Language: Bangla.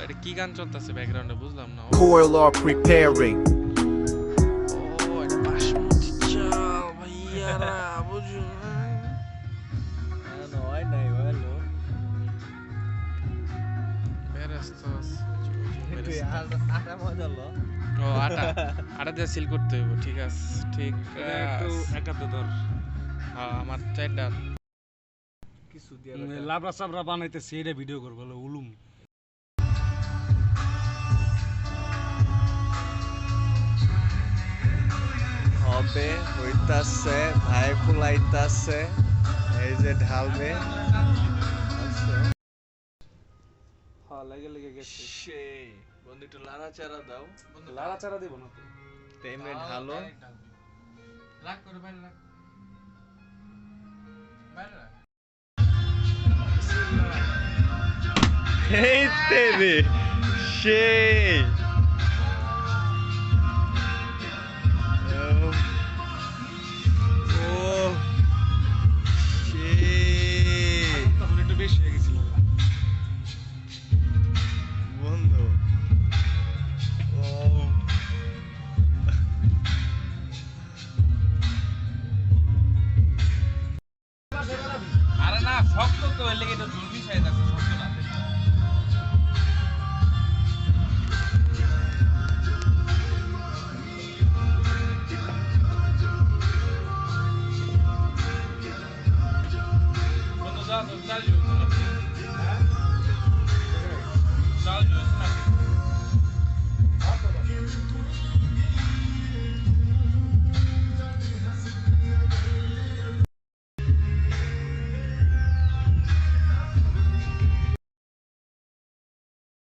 এটা কি গান চলতেছে ব্যাকগ্রাউন্ডে বুঝলাম না Coil are preparing. ও এটা বাসমতি চাল ভাইয়ারা বুঝুন নয় নাই হলো বেরেস্তাস আটা মজা হলো ও আটা দিয়ে সিল করতে হইব ঠিক আছে ঠিক একটু একাতে ধর হ্যাঁ আমার চারটা কিছু দিয়ে লাবড়া সাবড়া বানাইতেছে এটা ভিডিও করবো উলুম হবে হইতাছে ভাই ফুলাইতাছে এই যে ঢালবে হ্যাঁ লেগে লেগে গেছে সেই বন্ধু একটু লাড়াচাড়া দাও লাড়াচাড়া দিব না তো এমনি ঢালো রাখ করে বাইরে রাখ বাইরে রাখ এই তেরে সেই